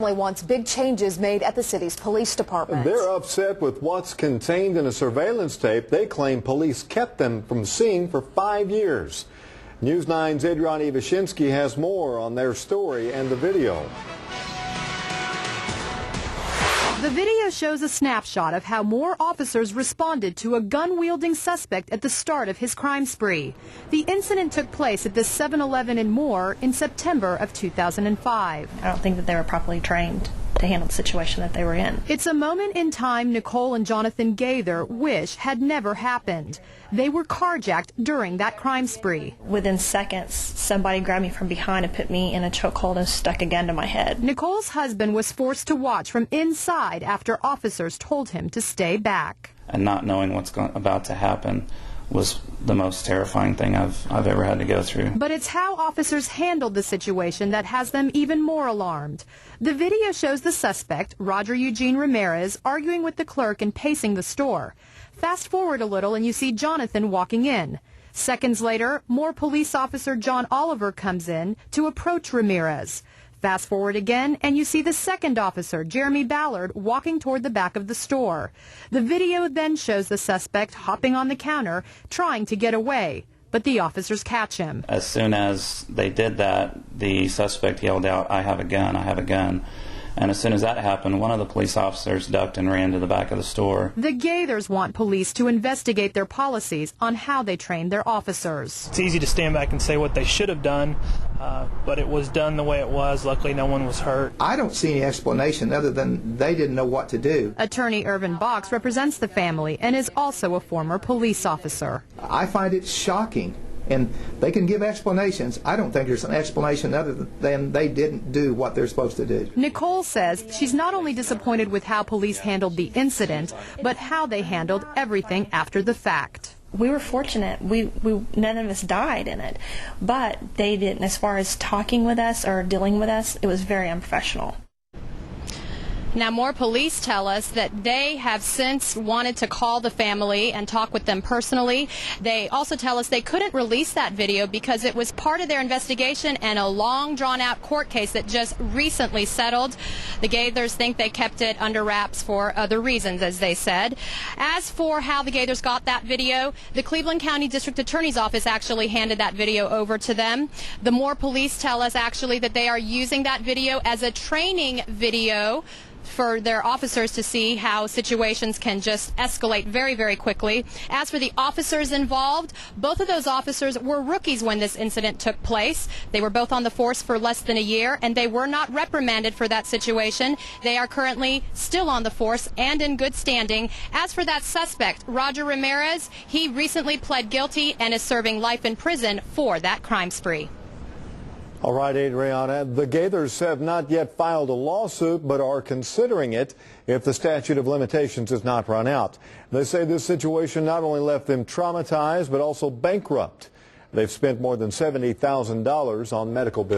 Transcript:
Wants big changes made at the city's police department. They're upset with what's contained in a surveillance tape they claim police kept them from seeing for 5 years. News 9's Adriana Ivashinsky has more on their story and the video. The video shows a snapshot of how Moore officers responded to a gun-wielding suspect at the start of his crime spree. The incident took place at the 7-Eleven in Moore in September of 2005. I don't think that they were properly trained to handle the situation that they were in. It's a moment in time Nicole and Jonathan Gaither wish had never happened. They were carjacked during that crime spree. Within seconds, somebody grabbed me from behind and put me in a chokehold and stuck a gun to my head. Nicole's husband was forced to watch from inside after officers told him to stay back. And not knowing what's about to happen was the most terrifying thing I've ever had to go through. But it's how officers handled the situation that has them even more alarmed. The video shows the suspect, Roger Eugene Ramirez, arguing with the clerk and pacing the store. Fast forward a little and you see Jonathan walking in. Seconds later, Moore police officer John Oliver comes in to approach Ramirez. Fast forward again, and you see the second officer, Jeremy Ballard, walking toward the back of the store. The video then shows the suspect hopping on the counter, trying to get away, but the officers catch him. As soon as they did that, the suspect yelled out, "I have a gun, I have a gun." And as soon as that happened, one of the police officers ducked and ran to the back of the store. The Gaithers want police to investigate their policies on how they train their officers. It's easy to stand back and say what they should have done, but it was done the way it was. Luckily, no one was hurt. I don't see any explanation other than they didn't know what to do. Attorney Irvin Box represents the family and is also a former police officer. I find it shocking. And they can give explanations. I don't think there's an explanation other than they didn't do what they're supposed to do. Nicole says she's not only disappointed with how police handled the incident, but how they handled everything after the fact. We were fortunate. None of us died in it, but they didn't. As far as talking with us or dealing with us, it was very unprofessional. Now, Moore police tell us that they have since wanted to call the family and talk with them personally. They also tell us they couldn't release that video because it was part of their investigation and a long, drawn-out court case that just recently settled. The Gaithers think they kept it under wraps for other reasons, as they said. As for how the Gaithers got that video, the Cleveland County District Attorney's Office actually handed that video over to them. The Moore police tell us actually that they are using that video as a training video for their officers to see how situations can just escalate very, very quickly. As for the officers involved, both of those officers were rookies when this incident took place. They were both on the force for less than a year, and they were not reprimanded for that situation. They are currently still on the force and in good standing. As for that suspect, Roger Ramirez, he recently pled guilty and is serving life in prison for that crime spree. All right, Adriana, the Gaithers have not yet filed a lawsuit, but are considering it if the statute of limitations has not run out. They say this situation not only left them traumatized, but also bankrupt. They've spent more than $70,000 on medical bills.